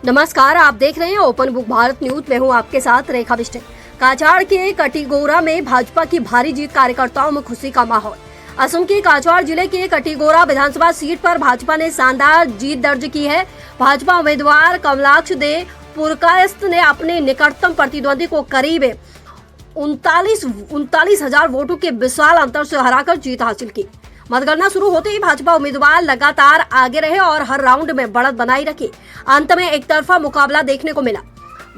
नमस्कार, आप देख रहे हैं ओपन बुक भारत न्यूज। मैं हूं आपके साथ रेखा बिष्ट। काछाड़ के कटीगोरा में भाजपा की भारी जीत, कार्यकर्ताओं में खुशी का माहौल। असम के काछाड़ जिले के कटीगोरा विधानसभा सीट पर भाजपा ने शानदार जीत दर्ज की है। भाजपा उम्मीदवार कमलाक्ष दे पुरकायस्थ ने अपने निकटतम प्रतिद्वंदी को करीब 39,000 वोटों के विशाल अंतर से हराकर जीत हासिल की। मतगणना शुरू होते ही भाजपा उम्मीदवार लगातार आगे रहे और हर राउंड में बढ़त बनाई रखी। अंत में एक तरफा मुकाबला देखने को मिला।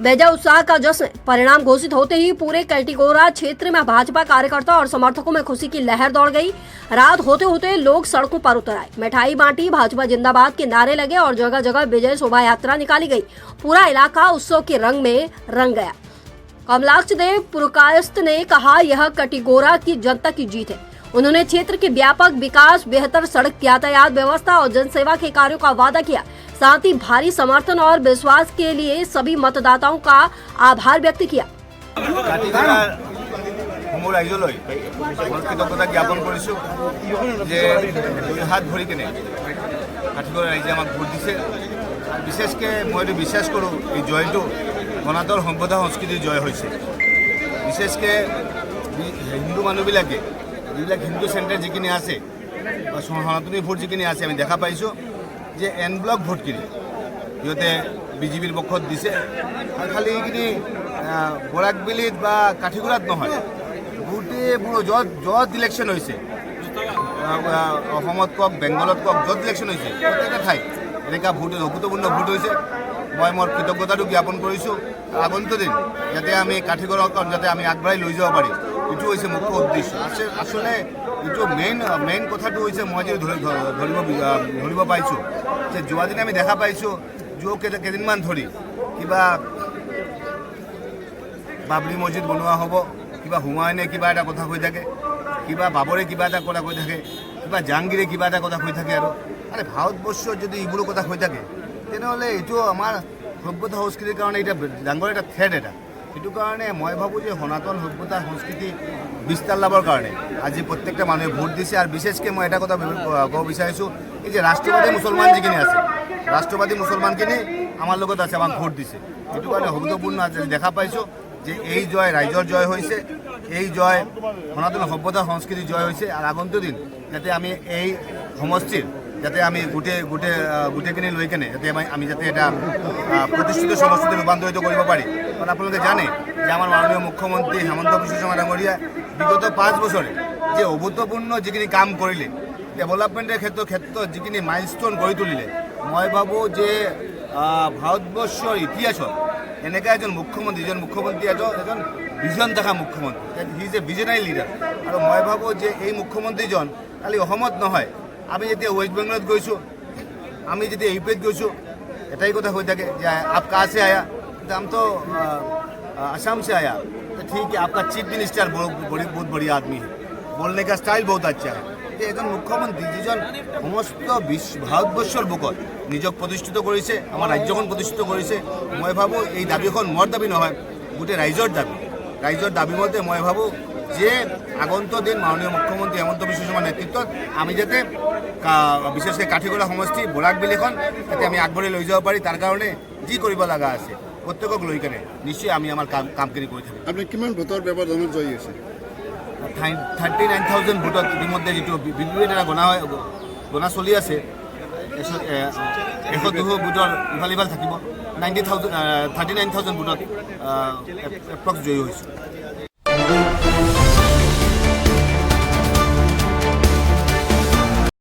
बेजा उत्साह का जश्न। परिणाम घोषित होते ही पूरे कटीगोरा क्षेत्र में भाजपा कार्यकर्ता और समर्थकों में खुशी की लहर दौड़ गई। रात होते होते लोग सड़कों पर उतर आए, मिठाई बांटी, भाजपा जिंदाबाद के नारे लगे और जगह जगह विजय शोभा यात्रा निकाली गई। पूरा इलाका उत्सव के रंग में रंग गया। कमलाक्ष दे पुरकायस्थ ने कहा, यह कटीगोरा की जनता की जीत है। उन्होंने क्षेत्र के व्यापक विकास, बेहतर सड़क यातायात व्यवस्था और जनसेवा के कार्यों का वादा किया। साथ ही भारी समर्थन और विश्वास के लिए सभी मतदाताओं का आभार व्यक्त किया। কৃতজ্ঞতা জ্ঞাপন কৰিছোঁ যে দুই হাত ভৰি কিনে কাঠিগড়া ৰাইজে আমাক ভোট দিছে। বিশেষকৈ মই এইটো বিশ্বাস কৰোঁ, এই জয়টো সনাতন সভ্যতা সংস্কৃতিৰ জয় হৈছে। বিশেষকৈ হিন্দু মানুহবিলাকে যিবিলাক হিন্দু চেণ্টাৰ যিখিনি আছে বা সনাতনী ভোট যিখিনি আছে, আমি দেখা পাইছোঁ যে এন ব্লক ভোটখিনি সিহঁতে বিজেপিৰ পক্ষত দিছে। আৰু খালি এইখিনি বৰাকবেলিত বা কাঠিগড়াত নহয়, গোটেইবোৰ য'ত ইলেকশ্যন হৈছে, অসমত কওক, বেংগলত কওক, য'ত ইলেকশ্যন হৈছে প্ৰত্যেকটা ঠাইত এনেকুৱা ভোট অভূতপূৰ্ণ ভোট হৈছে। মই মোৰ কৃতজ্ঞতাটো জ্ঞাপন কৰিছোঁ। আগন্তুক দিন যাতে আমি কাঠিগড়াখন যাতে আমি আগবঢ়াই লৈ যাব পাৰিম, এইটো হৈছে মুখ্য উদ্দেশ্য। আচলতে এইটো মেইন কথাটো হৈছে, মই যদি ধৰিব পাৰিছোঁ যে যোৱাদিনে আমি দেখা পাইছোঁ কেইদিনমান ধৰি কিবা বাবৰি মছজিদ বনোৱা হ'ব, কিবা হুমায়ুনে কিবা এটা কথা কৈ থাকে, কিবা বাবৰে কিবা এটা কথা কৈ থাকে, কিবা জাহাংগীৰে কিবা এটা কথা কৈ থাকে। আৰু ভাৰতবৰ্ষত যদি এইবোৰ কথা কৈ থাকে, তেনেহ'লে এইটো আমাৰ সভ্যতা সংস্কৃতিৰ কাৰণে এটা ডাঙৰ এটা থ্ৰেট এটা। সেইটো কাৰণে মই ভাবোঁ যে সনাতন সভ্যতা সংস্কৃতি বিস্তাৰ লাভৰ কাৰণে আজি প্ৰত্যেকটা মানুহে ভোট দিছে। আৰু বিশেষকৈ মই এটা কথা ক'ব বিচাৰিছোঁ, এই যে ৰাষ্ট্ৰবাদী মুছলমান যিখিনি আছে, ৰাষ্ট্ৰবাদী মুছলমানখিনি আমাৰ লগত আছে, আমাক ভোট দিছে। সেইটো কাৰণে অভূতপূৰ্ণ আজি দেখা পাইছোঁ যে এই জয় ৰাইজৰ জয় হৈছে, এই জয় সনাতন সভ্যতা সংস্কৃতিৰ জয় হৈছে। আৰু আগন্তুক দিন যাতে আমি এই সমষ্টিৰ যাতে আমি গোটেইখিনি লৈ কেনে যাতে আমি যাতে এটা প্ৰতিষ্ঠিত সমষ্টিত ৰূপান্তৰিত কৰিব পাৰি। কাৰণ আপোনালোকে জানে যে আমাৰ মাননীয় মুখ্যমন্ত্ৰী হেমন্ত বিশ্ব শৰ্মা ডাঙৰীয়া বিগত 5 বছৰে যে অভূতপূৰ্ণ যিখিনি কাম কৰিলে, ডেভেলপমেণ্টৰ ক্ষেত্ৰত যিখিনি মাইলষ্টন গঢ়ি তুলিলে, মই ভাবোঁ যে ভাৰতবৰ্ষৰ ইতিহাসত এনেকুৱা এজন মুখ্যমন্ত্ৰী এজন ভিজন থকা মুখ্যমন্ত্ৰী, he is a visionary leader. আৰু মই ভাবোঁ যে এই মুখ্যমন্ত্ৰীজন খালি অসমত নহয়, আমি যেতিয়া ৱেষ্ট বেংগলত গৈছোঁ, আমি যেতিয়া ইউপিত গৈছোঁ, এটাই কথা হৈ থাকে যে আপ কাহা সে আয়া, हम तो असम से आया। तो ठीक है, आपका चीफ मिनिस्टर बहुत बढ़िया आदमी है, बोलने का स्टाइल बहुत अच्छा है। যে এজন মুখ্যমন্ত্ৰী যিজন সমস্ত ভাৰতবৰ্ষৰ বুকত নিজক প্ৰতিষ্ঠিত কৰিছে, আমাৰ ৰাজ্যখন প্ৰতিষ্ঠিত কৰিছে। মই ভাবোঁ এই দাবীখন মোৰ দাবী নহয়, গোটেই ৰাইজৰ দাবী। ৰাইজৰ দাবী মতে মই ভাবোঁ যে আগন্তুক দিন মাননীয় মুখ্যমন্ত্ৰী হেমন্ত বিশ্ব শৰ্মাৰ নেতৃত্বত আমি যাতে বিশেষকৈ কাঠিগড়া সমষ্টি বৰাকবেলিখন যাতে আমি আগবঢ়াই লৈ যাব পাৰি, তাৰ কাৰণে যি কৰিব লগা আছে প্ৰত্যেকক লৈ কেনে নিশ্চয় আমি আমাৰ কামখিনি কৰি থাকিম। আপুনি কিমান ভোটৰ ব্যৱধানত জয়ী হৈছে? 39,000 ভোটত ইতিমধ্যে যিটো বিবৃতি এটা গণনা চলি আছে, 102 ভোটৰ ইফাল সিফাল থাকিব। 39,000 ভোটত এপ্ৰক্স জয়ী হৈছোঁ।